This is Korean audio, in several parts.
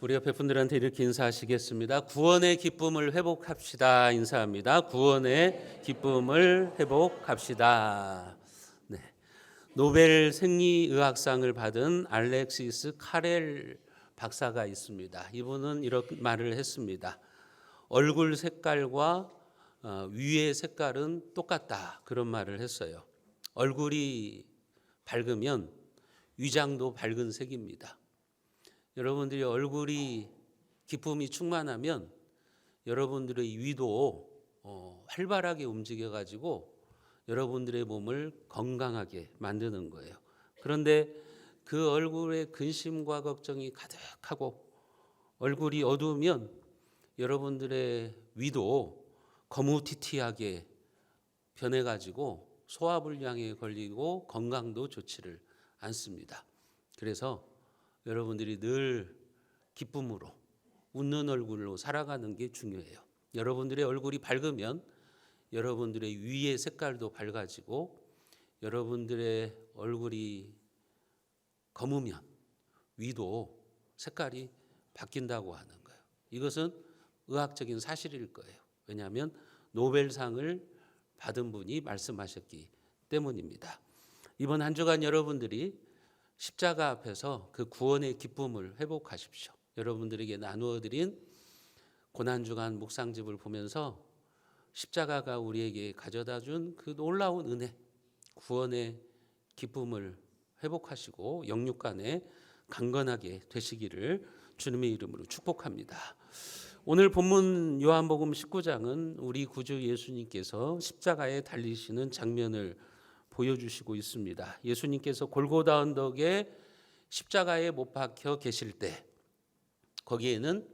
우리 옆에 분들한테 이렇게 인사하시겠습니다. 구원의 기쁨을 회복합시다. 인사합니다. 구원의 기쁨을 회복합시다. 네. 노벨 생리의학상을 받은 알렉시스 카렐 박사가 있습니다. 이분은 이런 말을 했습니다. 얼굴 색깔과 위의 색깔은 똑같다. 그런 말을 했어요. 얼굴이 밝으면 위장도 밝은 색입니다. 여러분들이 얼굴이 기쁨이 충만하면 여러분들의 위도 활발하게 움직여가지고 여러분들의 몸을 건강하게 만드는 거예요. 그런데 그 얼굴에 근심과 걱정이 가득하고 얼굴이 어두우면 여러분들의 위도 거무튀튀하게 변해가지고 소화불량에 걸리고 건강도 좋지를 않습니다. 그래서 여러분들이 늘 기쁨으로 웃는 얼굴로 살아가는 게 중요해요. 여러분들의 얼굴이 밝으면 여러분들의 위의 색깔도 밝아지고 여러분들의 얼굴이 검으면 위도 색깔이 바뀐다고 하는 거예요. 이것은 의학적인 사실일 거예요. 왜냐하면 노벨상을 받은 분이 말씀하셨기 때문입니다. 이번 한 주간 여러분들이 십자가 앞에서 그 구원의 기쁨을 회복하십시오. 여러분들에게 나누어드린 고난주간 묵상집을 보면서 십자가가 우리에게 가져다 준 그 놀라운 은혜, 구원의 기쁨을 회복하시고 영육간에 강건하게 되시기를 주님의 이름으로 축복합니다. 오늘 본문 요한복음 19장은 우리 구주 예수님께서 십자가에 달리시는 장면을 보여주시고 있습니다. 예수님께서 골고다 언덕에 십자가에 못 박혀 계실 때 거기에는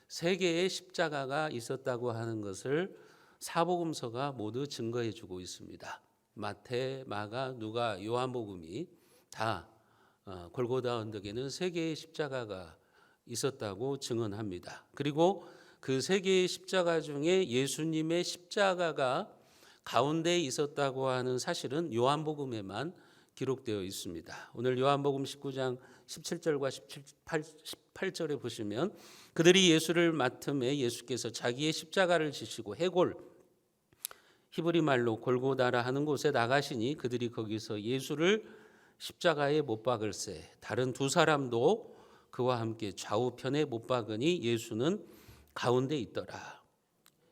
3개의 십자가가 있었다고 하는 것을 사복음서가 모두 증거해 주고 있습니다. 마태, 마가, 누가, 요한복음이 다 골고다 언덕에는 3개의 십자가가 있었다고 증언합니다. 그리고 그 3개의 십자가 중에 예수님의 십자가가 가운데에 있었다고 하는 사실은 요한복음에만 기록되어 있습니다. 오늘 요한복음 19장 17절과 18절에 보시면 그들이 예수를 맡음에 예수께서 자기의 십자가를 지시고 해골 히브리 말로 골고다라 하는 곳에 나가시니 그들이 거기서 예수를 십자가에 못 박을새 다른 2사람도 그와 함께 좌우편에 못 박으니 예수는 가운데 있더라.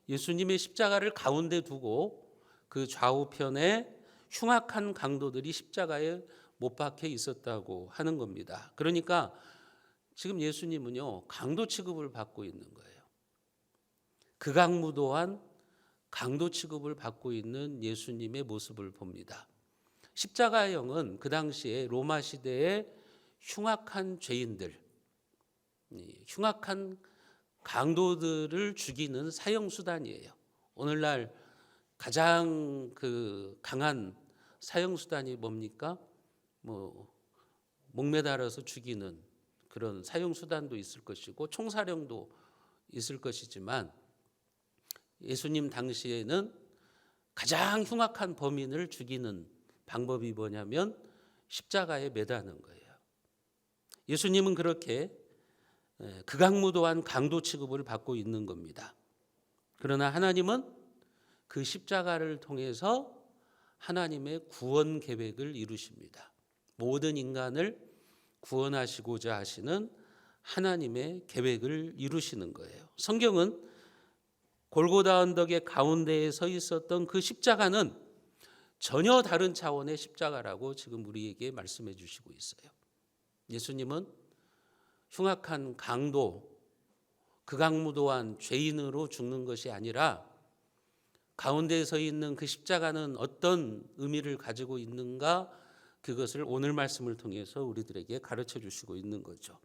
예수님의 십자가를 가운데 두고 그 좌우편에 흉악한 강도들이 십자가에 못 박혀 있었다고 하는 겁니다. 그러니까 지금 예수님은요 강도 취급을 받고 있는 거예요. 극악무도한 강도 취급을 받고 있는 예수님의 모습을 봅니다. 십자가형은 그 당시에 로마 시대의 흉악한 죄인들, 흉악한 강도들을 죽이는 사형 수단이에요. 오늘날 가장 강한 사형 수단이 뭡니까? 목매달아서 죽이는 그런 사형 수단도 있을 것이고 총사령도 있을 것이지만 예수님 당시에는 가장 흉악한 범인을 죽이는 방법이 뭐냐면 십자가에 매다는 거예요. 예수님은 그렇게 극악무도한 강도 취급을 받고 있는 겁니다. 그러나 하나님은 그 십자가를 통해서 하나님의 구원 계획을 이루십니다. 모든 인간을 구원하시고자 하시는 하나님의 계획을 이루시는 거예요. 성경은 골고다 언덕의 가운데에 서 있었던 그 십자가는 전혀 다른 차원의 십자가라고 지금 우리에게 말씀해 주시고 있어요. 예수님은 흉악한 강도, 극악무도한 죄인으로 죽는 것이 아니라 가운데에 서 있는 그 십자가는 어떤 의미를 가지고 있는가, 그것을 오늘 말씀을 통해서 우리들에게 가르쳐 주시고 있는 거죠.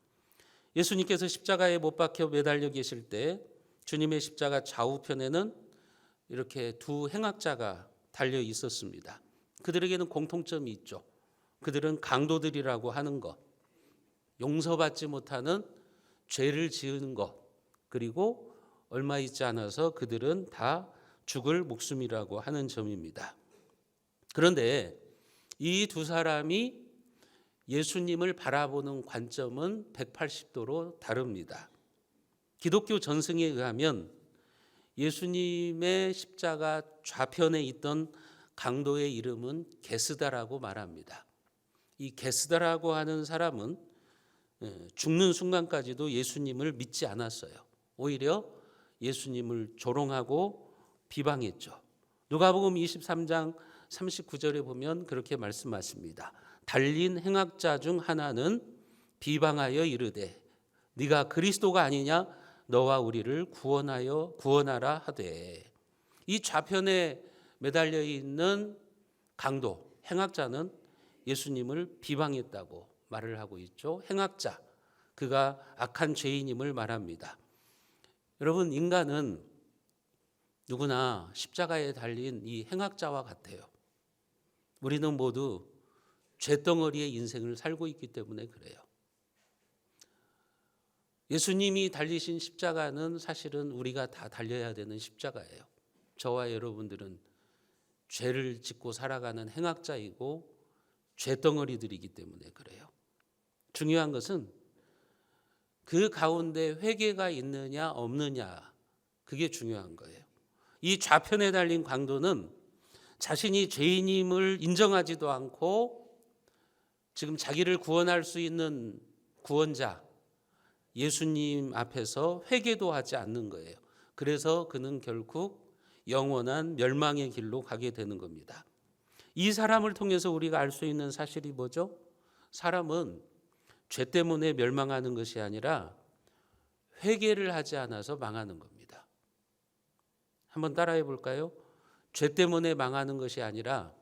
예수님께서 십자가에 못 박혀 매달려 계실 때 주님의 십자가 좌우편에는 이렇게 2 행악자가 달려 있었습니다. 그들에게는 공통점이 있죠. 그들은 강도들이라고 하는 것, 용서받지 못하는 죄를 지은 것, 그리고 얼마 있지 않아서 그들은 다 죽을 목숨이라고 하는 점입니다. 그런데 이 2사람이 예수님을 바라보는 관점은 180도로 다릅니다. 기독교 전승에 의하면 예수님의 십자가 좌편에 있던 강도의 이름은 게스다라고 말합니다. 이 게스다라고 하는 사람은 죽는 순간까지도 예수님을 믿지 않았어요. 오히려 예수님을 조롱하고 비방했죠. 누가복음 23장 39절에 보면 그렇게 말씀하십니다. 달린 행악자 중 하나는 비방하여 이르되 네가 그리스도가 아니냐 너와 우리를 구원하라 하되. 이 좌편에 매달려 있는 강도 행악자는 예수님을 비방했다고 말을 하고 있죠. 행악자, 그가 악한 죄인임을 말합니다. 여러분, 인간은 누구나 십자가에 달린 이 행악자와 같아요. 우리는 모두 죄덩어리의 인생을 살고 있기 때문에 그래요. 예수님이 달리신 십자가는 사실은 우리가 다 달려야 되는 십자가예요. 저와 여러분들은 죄를 짓고 살아가는 행악자이고 죄덩어리들이기 때문에 그래요. 중요한 것은 그 가운데 회개가 있느냐 없느냐, 그게 중요한 거예요. 이 좌편에 달린 강도는 자신이 죄인임을 인정하지도 않고 지금 자기를 구원할 수 있는 구원자 예수님 앞에서 회개도 하지 않는 거예요. 그래서 그는 결국 영원한 멸망의 길로 가게 되는 겁니다. 이 사람을 통해서 우리가 알 수 있는 사실이 뭐죠? 사람은 죄 때문에 멸망하는 것이 아니라 회개를 하지 않아서 망하는 겁니다. 한번 따라해 볼까요? 죄 때문에 망하는 것이 아니라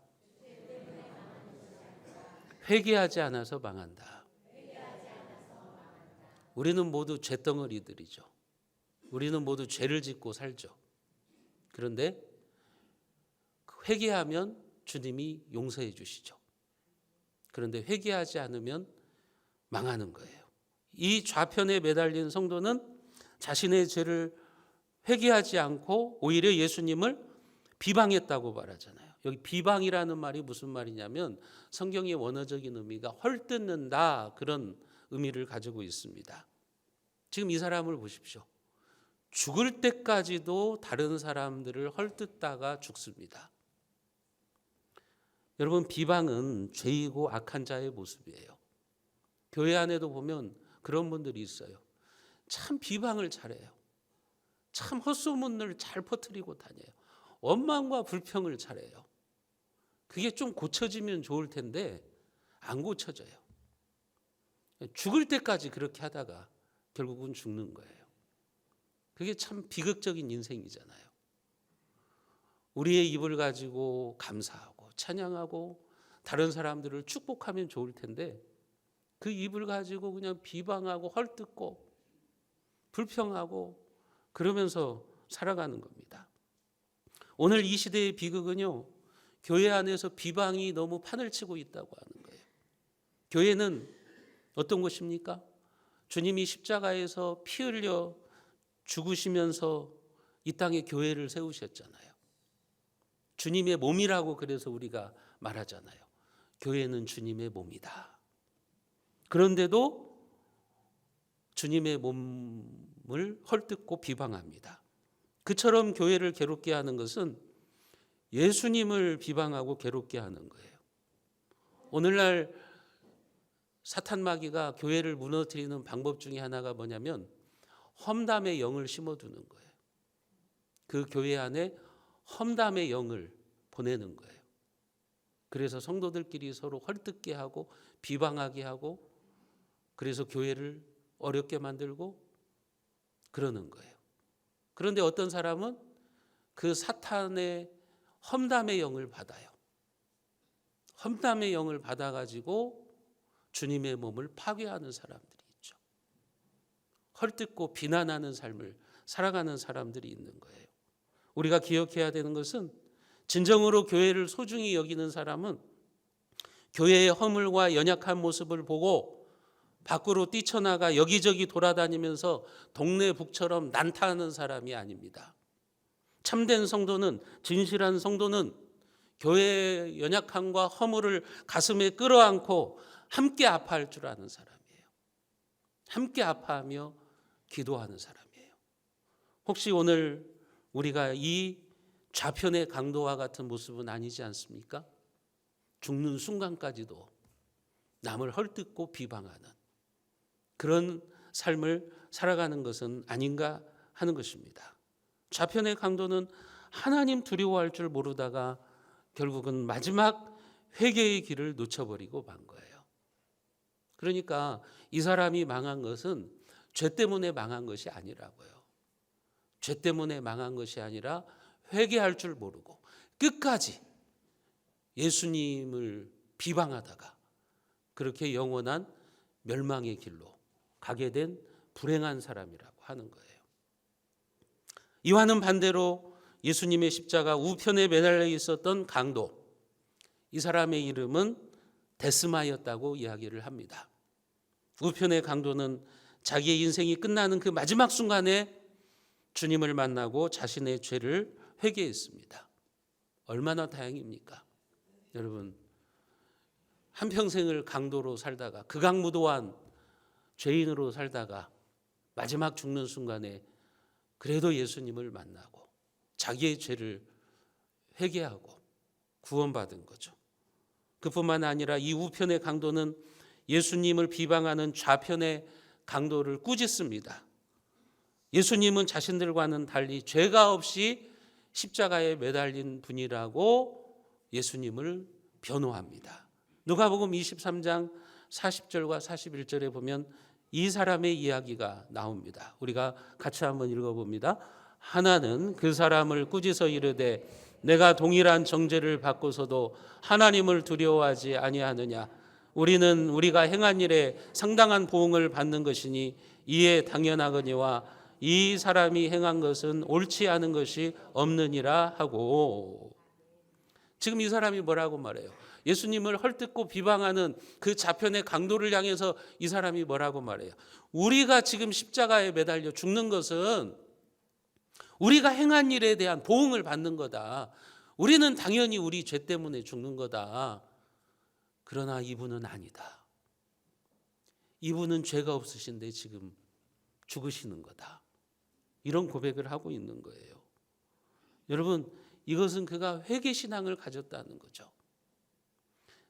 회개하지 않아서 망한다. 우리는 모두 죄덩어리들이죠. 우리는 모두 죄를 짓고 살죠. 그런데 회개하면 주님이 용서해 주시죠. 그런데 회개하지 않으면 망하는 거예요. 이 좌편에 매달린 성도는 자신의 죄를 회개하지 않고 오히려 예수님을 비방했다고 말하잖아요. 여기 비방이라는 말이 무슨 말이냐면 성경의 원어적인 의미가 헐뜯는다, 그런 의미를 가지고 있습니다. 지금 이 사람을 보십시오. 죽을 때까지도 다른 사람들을 헐뜯다가 죽습니다. 여러분, 비방은 죄이고 악한 자의 모습이에요. 교회 안에도 보면 그런 분들이 있어요. 참 비방을 잘해요. 참 헛소문을 잘 퍼뜨리고 다녀요. 원망과 불평을 잘해요. 그게 좀 고쳐지면 좋을 텐데 안 고쳐져요. 죽을 때까지 그렇게 하다가 결국은 죽는 거예요. 그게 참 비극적인 인생이잖아요. 우리의 입을 가지고 감사하고 찬양하고 다른 사람들을 축복하면 좋을 텐데 그 입을 가지고 그냥 비방하고 헐뜯고 불평하고 그러면서 살아가는 겁니다. 오늘 이 시대의 비극은요, 교회 안에서 비방이 너무 판을 치고 있다고 하는 거예요. 교회는 어떤 곳입니까? 주님이 십자가에서 피 흘려 죽으시면서 이 땅에 교회를 세우셨잖아요. 주님의 몸이라고 그래서 우리가 말하잖아요. 교회는 주님의 몸이다. 그런데도 주님의 몸을 헐뜯고 비방합니다. 그처럼 교회를 괴롭게 하는 것은 예수님을 비방하고 괴롭게 하는 거예요. 오늘날 사탄 마귀가 교회를 무너뜨리는 방법 중에 하나가 뭐냐면 험담의 영을 심어두는 거예요. 그 교회 안에 험담의 영을 보내는 거예요. 그래서 성도들끼리 서로 헐뜯게 하고 비방하게 하고 그래서 교회를 어렵게 만들고 그러는 거예요. 그런데 어떤 사람은 그 사탄의 험담의 영을 받아요. 험담의 영을 받아가지고 주님의 몸을 파괴하는 사람들이 있죠. 헐뜯고 비난하는 삶을 살아가는 사람들이 있는 거예요. 우리가 기억해야 되는 것은 진정으로 교회를 소중히 여기는 사람은 교회의 허물과 연약한 모습을 보고 밖으로 뛰쳐나가 여기저기 돌아다니면서 동네 북처럼 난타하는 사람이 아닙니다. 참된 성도는, 진실한 성도는 교회의 연약함과 허물을 가슴에 끌어안고 함께 아파할 줄 아는 사람이에요. 함께 아파하며 기도하는 사람이에요. 혹시 오늘 우리가 이 좌편의 강도와 같은 모습은 아니지 않습니까? 죽는 순간까지도 남을 헐뜯고 비방하는 그런 삶을 살아가는 것은 아닌가 하는 것입니다. 좌편의 강도는 하나님 두려워할 줄 모르다가 결국은 마지막 회개의 길을 놓쳐버리고 만 거예요. 그러니까 이 사람이 망한 것은 죄 때문에 망한 것이 아니라고요. 죄 때문에 망한 것이 아니라 회개할 줄 모르고 끝까지 예수님을 비방하다가 그렇게 영원한 멸망의 길로 가게 된 불행한 사람이라고 하는 거예요. 이와는 반대로 예수님의 십자가 우편에 매달려 있었던 강도, 이 사람의 이름은 데스마였다고 이야기를 합니다. 우편의 강도는 자기의 인생이 끝나는 그 마지막 순간에 주님을 만나고 자신의 죄를 회개했습니다. 얼마나 다행입니까? 여러분, 한평생을 강도로 살다가 극악무도한 죄인으로 살다가 마지막 죽는 순간에 그래도 예수님을 만나고 자기의 죄를 회개하고 구원받은 거죠. 그뿐만 아니라 이 우편의 강도는 예수님을 비방하는 좌편의 강도를 꾸짖습니다. 예수님은 자신들과는 달리 죄가 없이 십자가에 매달린 분이라고 예수님을 변호합니다. 누가복음 23장 40절과 41절에 보면 이 사람의 이야기가 나옵니다. 우리가 같이 한번 읽어봅니다. 하나는 그 사람을 꾸짖어 이르되 내가 동일한 정죄를 받고서도 하나님을 두려워하지 아니하느냐. 우리는 우리가 행한 일에 상당한 보응을 받는 것이니 이에 당연하거니와 이 사람이 행한 것은 옳지 않은 것이 없느니라 하고. 지금 이 사람이 뭐라고 말해요? 예수님을 헐뜯고 비방하는 그 좌편의 강도를 향해서 이 사람이 뭐라고 말해요? 우리가 지금 십자가에 매달려 죽는 것은 우리가 행한 일에 대한 보응을 받는 거다. 우리는 당연히 우리 죄 때문에 죽는 거다. 그러나 이분은 아니다. 이분은 죄가 없으신데 지금 죽으시는 거다. 이런 고백을 하고 있는 거예요. 여러분, 이것은 그가 회개신앙을 가졌다는 거죠.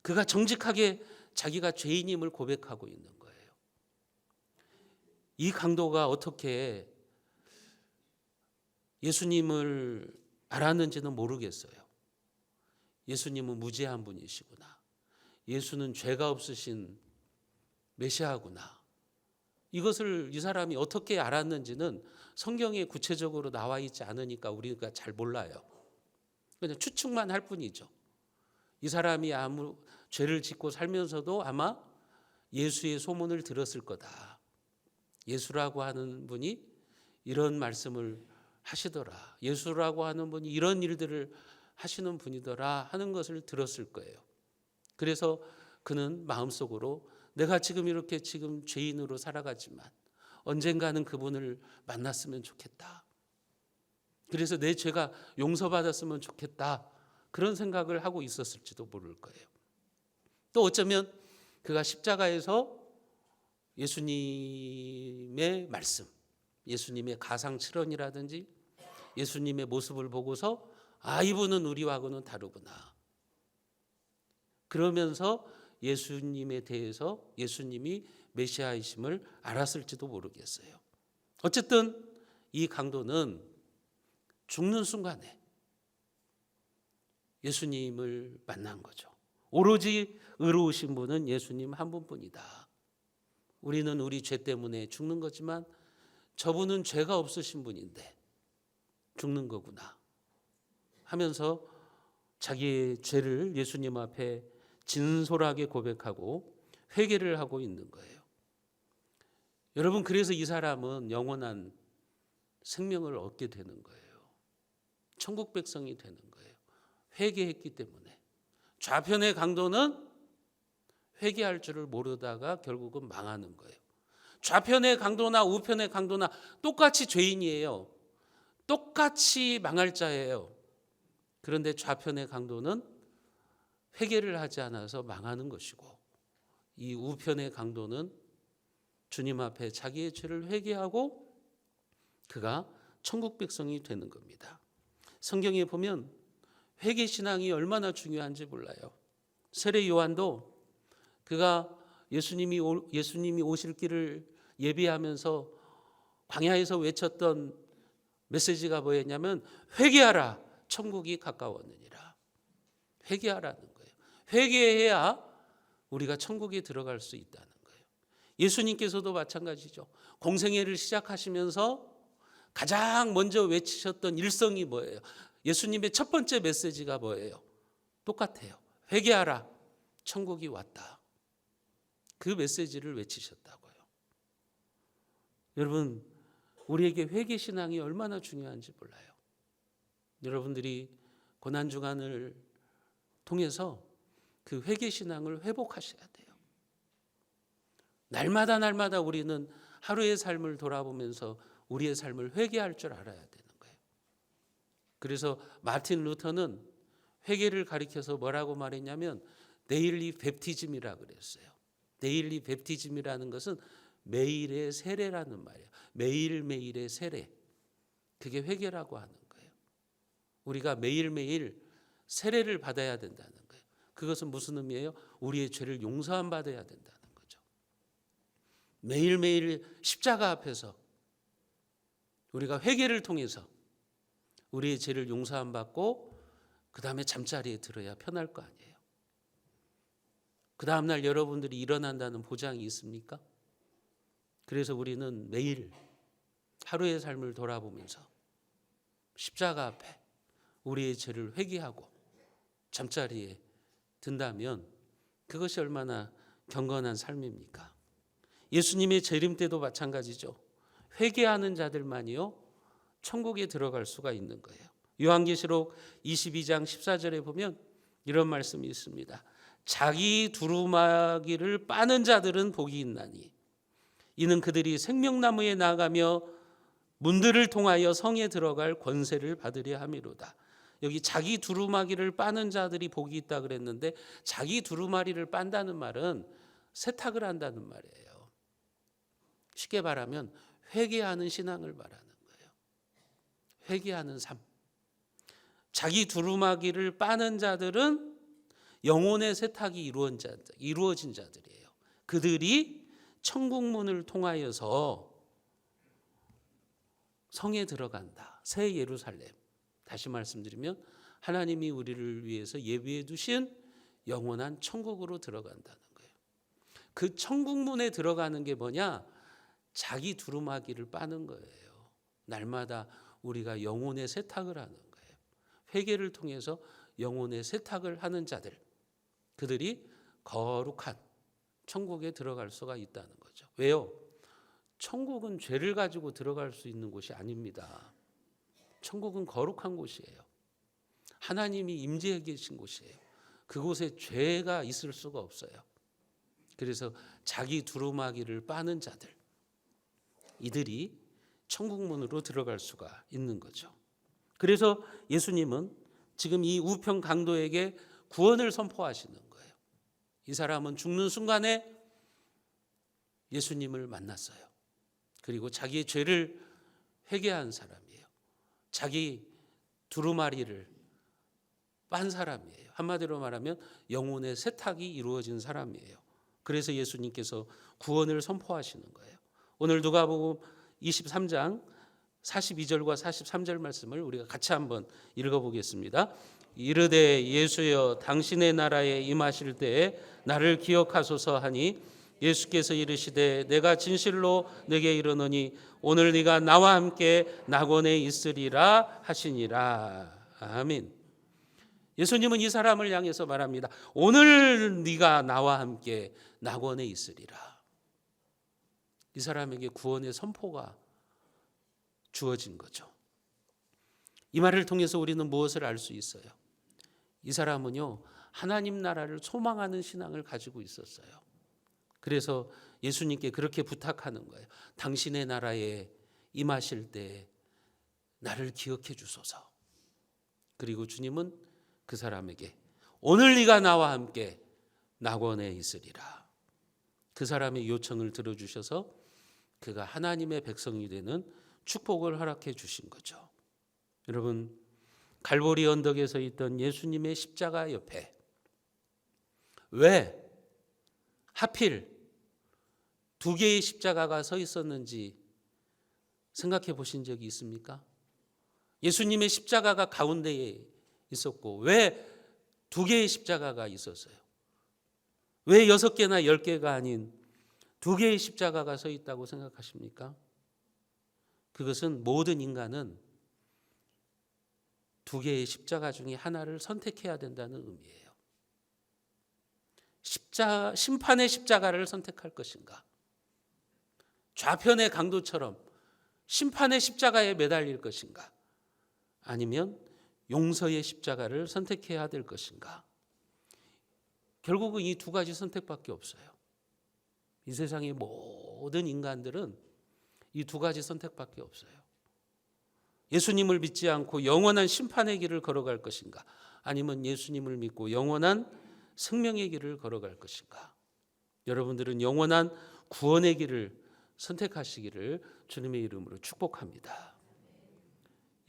그가 정직하게 자기가 죄인임을 고백하고 있는 거예요. 이 강도가 어떻게 예수님을 알았는지는 모르겠어요. 예수님은 무죄한 분이시구나. 예수는 죄가 없으신 메시아구나. 이것을 이 사람이 어떻게 알았는지는 성경에 구체적으로 나와 있지 않으니까 우리가 잘 몰라요. 그냥 추측만 할 뿐이죠. 이 사람이 아무 죄를 짓고 살면서도 아마 예수의 소문을 들었을 거다. 예수라고 하는 분이 이런 말씀을 하시더라. 예수라고 하는 분이 이런 일들을 하시는 분이더라 하는 것을 들었을 거예요. 그래서 그는 마음속으로 내가 지금 이렇게 지금 죄인으로 살아가지만 언젠가는 그분을 만났으면 좋겠다. 그래서 내 죄가 용서받았으면 좋겠다. 그런 생각을 하고 있었을지도 모를 거예요. 또 어쩌면 그가 십자가에서 예수님의 말씀, 예수님의 가상칠언이라든지 예수님의 모습을 보고서 아, 이분은 우리하고는 다르구나. 그러면서 예수님에 대해서 예수님이 메시아이심을 알았을지도 모르겠어요. 어쨌든 이 강도는 죽는 순간에 예수님을 만난 거죠. 오로지 의로우신 분은 예수님 한 분뿐이다. 우리는 우리 죄 때문에 죽는 거지만 저분은 죄가 없으신 분인데 죽는 거구나 하면서 자기의 죄를 예수님 앞에 진솔하게 고백하고 회개를 하고 있는 거예요. 여러분, 그래서 이 사람은 영원한 생명을 얻게 되는 거예요. 천국 백성이 되는 거예요. 회개했기 때문에. 좌편의 강도는 회개할 줄을 모르다가 결국은 망하는 거예요. 좌편의 강도나 우편의 강도나 똑같이 죄인이에요. 똑같이 망할 자예요. 그런데 좌편의 강도는 회개를 하지 않아서 망하는 것이고 이 우편의 강도는 주님 앞에 자기의 죄를 회개하고 그가 천국 백성이 되는 겁니다. 성경에 보면 회개 신앙이 얼마나 중요한지 몰라요. 세례 요한도 그가 예수님이 오실 길을 예비하면서 광야에서 외쳤던 메시지가 뭐였냐면 회개하라, 천국이 가까웠느니라. 회개하라는 거예요. 회개해야 우리가 천국에 들어갈 수 있다는 거예요. 예수님께서도 마찬가지죠. 공생애를 시작하시면서 가장 먼저 외치셨던 일성이 뭐예요? 예수님의 첫 번째 메시지가 뭐예요? 똑같아요. 회개하라, 천국이 왔다. 그 메시지를 외치셨다고요. 여러분, 우리에게 회개 신앙이 얼마나 중요한지 몰라요. 여러분들이 고난 주간을 통해서 그 회개 신앙을 회복하셔야 돼요. 날마다 우리는 하루의 삶을 돌아보면서 우리의 삶을 회개할 줄 알아야 되는 거예요. 그래서 마틴 루터는 회개를 가리켜서 뭐라고 말했냐면 데일리 베프티즘이라 그랬어요. 데일리 베프티즘이라는 것은 매일의 세례라는 말이에요. 매일매일의 세례. 그게 회개라고 하는 거예요. 우리가 매일매일 세례를 받아야 된다는 거예요. 그것은 무슨 의미예요? 우리의 죄를 용서함 받아야 된다는 거죠. 매일매일 십자가 앞에서 우리가 회개를 통해서 우리의 죄를 용서함 받고 그 다음에 잠자리에 들어야 편할 거 아니에요. 그 다음날 여러분들이 일어난다는 보장이 있습니까? 그래서 우리는 매일 하루의 삶을 돌아보면서 십자가 앞에 우리의 죄를 회개하고 잠자리에 든다면 그것이 얼마나 경건한 삶입니까? 예수님의 재림 때도 마찬가지죠. 회개하는 자들만이요 천국에 들어갈 수가 있는 거예요. 요한계시록 22장 14절에 보면 이런 말씀이 있습니다. 자기 두루마기를 빠는 자들은 복이 있나니 이는 그들이 생명나무에 나아가며 문들을 통하여 성에 들어갈 권세를 받으려 함이로다. 여기 자기 두루마기를 빠는 자들이 복이 있다 그랬는데 자기 두루마리를 빤다는 말은 세탁을 한다는 말이에요. 쉽게 말하면 회개하는 신앙을 말하는 거예요. 회개하는 삶. 자기 두루마기를 빠는 자들은 영혼의 세탁이 이루어진 자들이에요. 그들이 천국문을 통하여서 성에 들어간다. 새 예루살렘. 다시 말씀드리면 하나님이 우리를 위해서 예비해 두신 영원한 천국으로 들어간다는 거예요. 그 천국문에 들어가는 게 뭐냐? 자기 두루마기를 빠는 거예요. 날마다 우리가 영혼의 세탁을 하는 거예요. 회개를 통해서 영혼의 세탁을 하는 자들, 그들이 거룩한 천국에 들어갈 수가 있다는 거죠. 왜요? 천국은 죄를 가지고 들어갈 수 있는 곳이 아닙니다. 천국은 거룩한 곳이에요. 하나님이 임재해 계신 곳이에요. 그곳에 죄가 있을 수가 없어요. 그래서 자기 두루마기를 빠는 자들, 이들이 천국문으로 들어갈 수가 있는 거죠. 그래서 예수님은 지금 이 우편 강도에게 구원을 선포하시는 거예요. 이 사람은 죽는 순간에 예수님을 만났어요. 그리고 자기의 죄를 회개한 사람이에요. 자기 두루마리를 빤 사람이에요. 한마디로 말하면 영혼의 세탁이 이루어진 사람이에요. 그래서 예수님께서 구원을 선포하시는 거예요. 오늘 누가복음 23장 42절과 43절 말씀을 우리가 같이 한번 읽어보겠습니다. 이르되 예수여 당신의 나라에 임하실 때에 나를 기억하소서 하니 예수께서 이르시되 내가 진실로 내게 이르노니 오늘 네가 나와 함께 낙원에 있으리라 하시니라. 아멘. 예수님은 이 사람을 향해서 말합니다. 오늘 네가 나와 함께 낙원에 있으리라. 이 사람에게 구원의 선포가 주어진 거죠. 이 말을 통해서 우리는 무엇을 알 수 있어요? 이 사람은요, 하나님 나라를 소망하는 신앙을 가지고 있었어요. 그래서 예수님께 그렇게 부탁하는 거예요. 당신의 나라에 임하실 때 나를 기억해 주소서. 그리고 주님은 그 사람에게 오늘 네가 나와 함께 낙원에 있으리라. 그 사람의 요청을 들어주셔서 그가 하나님의 백성이 되는 축복을 허락해 주신 거죠. 여러분, 갈보리 언덕에 서 있던 예수님의 십자가 옆에 왜 하필 두 개의 십자가가 서 있었는지 생각해 보신 적이 있습니까? 예수님의 십자가가 가운데에 있었고 왜 두 개의 십자가가 있었어요? 왜 6개나 10개가 아닌 두 개의 십자가가 서 있다고 생각하십니까? 그것은 모든 인간은 두 개의 십자가 중에 하나를 선택해야 된다는 의미예요. 심판의 십자가를 선택할 것인가? 좌편의 강도처럼 심판의 십자가에 매달릴 것인가? 아니면 용서의 십자가를 선택해야 될 것인가? 결국은 이 두 가지 선택밖에 없어요. 이 세상의 모든 인간들은 이 두 가지 선택밖에 없어요. 예수님을 믿지 않고 영원한 심판의 길을 걸어갈 것인가? 아니면 예수님을 믿고 영원한 생명의 길을 걸어갈 것인가? 여러분들은 영원한 구원의 길을 선택하시기를 주님의 이름으로 축복합니다.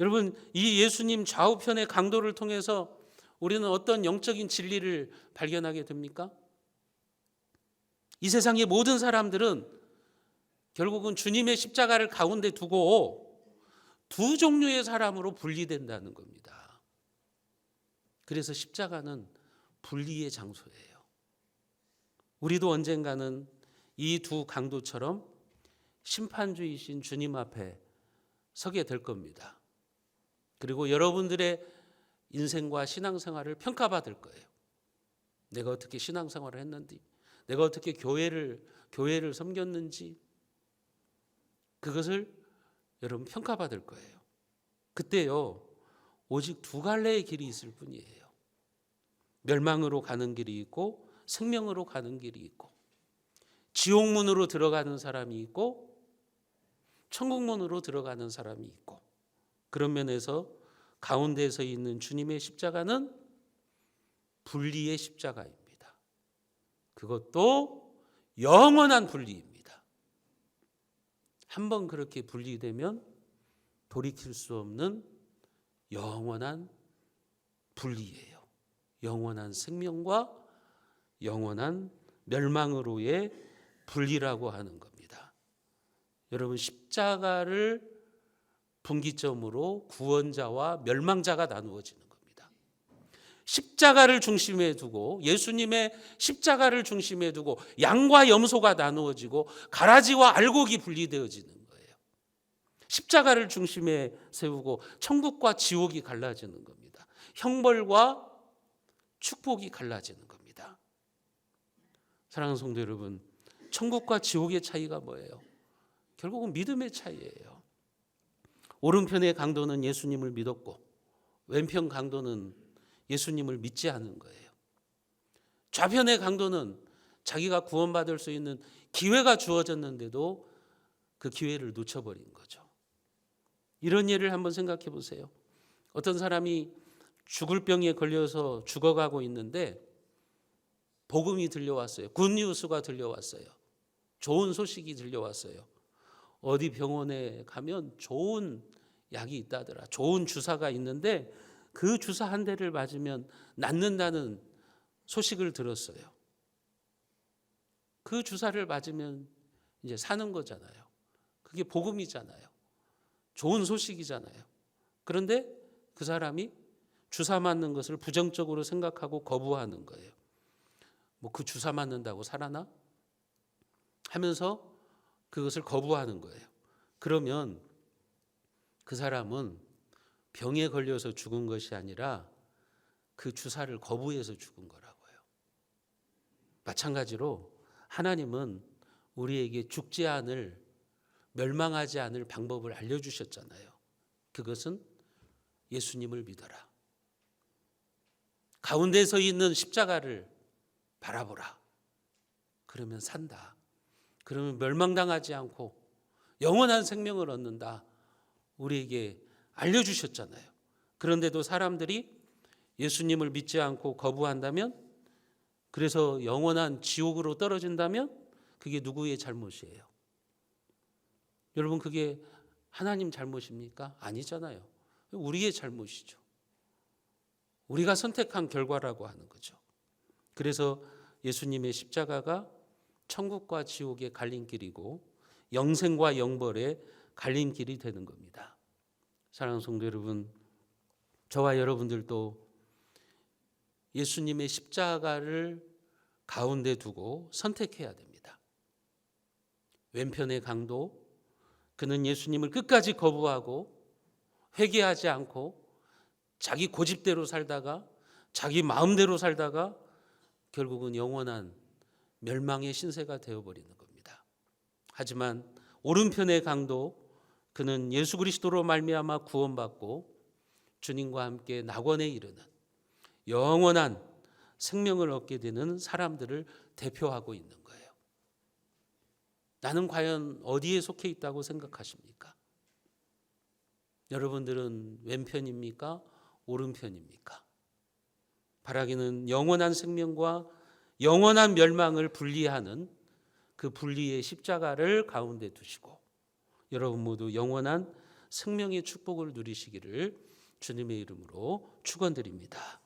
여러분, 이 예수님 좌우편의 강도를 통해서 우리는 어떤 영적인 진리를 발견하게 됩니까? 이 세상의 모든 사람들은 결국은 주님의 십자가를 가운데 두고 두 종류의 사람으로 분리된다는 겁니다. 그래서 십자가는 분리의 장소예요. 우리도 언젠가는 이 두 강도처럼 심판주이신 주님 앞에 서게 될 겁니다. 그리고 여러분들의 인생과 신앙생활을 평가받을 거예요. 내가 어떻게 신앙생활을 했는지, 내가 어떻게 교회를 섬겼는지, 그것을 여러분 평가받을 거예요. 그때요, 오직 두 갈래의 길이 있을 뿐이에요. 멸망으로 가는 길이 있고 생명으로 가는 길이 있고, 지옥문으로 들어가는 사람이 있고 천국문으로 들어가는 사람이 있고, 그런 면에서 가운데에 서 있는 주님의 십자가는 분리의 십자가입니다. 그것도 영원한 분리입니다. 한번 그렇게 분리되면 돌이킬 수 없는 영원한 분리예요. 영원한 생명과 영원한 멸망으로의 분리라고 하는 겁니다. 여러분, 십자가를 분기점으로 구원자와 멸망자가 나누어지는 겁니다. 십자가를 중심에 두고, 예수님의 십자가를 중심에 두고 양과 염소가 나누어지고 가라지와 알곡이 분리되어지는 거예요. 십자가를 중심에 세우고 천국과 지옥이 갈라지는 겁니다. 형벌과 축복이 갈라지는 겁니다. 사랑하는 성도 여러분, 천국과 지옥의 차이가 뭐예요? 결국은 믿음의 차이예요. 오른편의 강도는 예수님을 믿었고 왼편 강도는 예수님을 믿지 않은 거예요. 좌편의 강도는 자기가 구원받을 수 있는 기회가 주어졌는데도 그 기회를 놓쳐버린 거죠. 이런 예를 한번 생각해 보세요. 어떤 사람이 죽을 병에 걸려서 죽어가고 있는데 복음이 들려왔어요. 굿뉴스가 들려왔어요. 좋은 소식이 들려왔어요. 어디 병원에 가면 좋은 약이 있다더라. 좋은 주사가 있는데 그 주사 한 대를 맞으면 낫는다는 소식을 들었어요. 그 주사를 맞으면 이제 사는 거잖아요. 그게 복음이잖아요. 좋은 소식이잖아요. 그런데 그 사람이 주사 맞는 것을 부정적으로 생각하고 거부하는 거예요. 뭐 그 주사 맞는다고 살아나? 하면서 그것을 거부하는 거예요. 그러면 그 사람은 병에 걸려서 죽은 것이 아니라 그 주사를 거부해서 죽은 거라고요. 마찬가지로 하나님은 우리에게 죽지 않을, 멸망하지 않을 방법을 알려주셨잖아요. 그것은 예수님을 믿어라. 가운데 서 있는 십자가를 바라보라. 그러면 산다. 그러면 멸망당하지 않고 영원한 생명을 얻는다. 우리에게 알려주셨잖아요. 그런데도 사람들이 예수님을 믿지 않고 거부한다면, 그래서 영원한 지옥으로 떨어진다면 그게 누구의 잘못이에요? 여러분, 그게 하나님 잘못입니까? 아니잖아요. 우리의 잘못이죠. 우리가 선택한 결과라고 하는 거죠. 그래서 예수님의 십자가가 천국과 지옥의 갈림길이고 영생과 영벌의 갈림길이 되는 겁니다. 사랑하는 성도 여러분, 저와 여러분들도 예수님의 십자가를 가운데 두고 선택해야 됩니다. 왼편의 강도, 그는 예수님을 끝까지 거부하고 회개하지 않고 자기 고집대로 살다가 자기 마음대로 살다가 결국은 영원한 멸망의 신세가 되어버리는 겁니다. 하지만 오른편의 강도, 그는 예수 그리스도로 말미암아 구원받고 주님과 함께 낙원에 이르는 영원한 생명을 얻게 되는 사람들을 대표하고 있는 거예요. 나는 과연 어디에 속해 있다고 생각하십니까? 여러분들은 왼편입니까? 오른편입니까? 바라기는 영원한 생명과 영원한 멸망을 분리하는 그 분리의 십자가를 가운데 두시고 여러분 모두 영원한 생명의 축복을 누리시기를 주님의 이름으로 축원드립니다.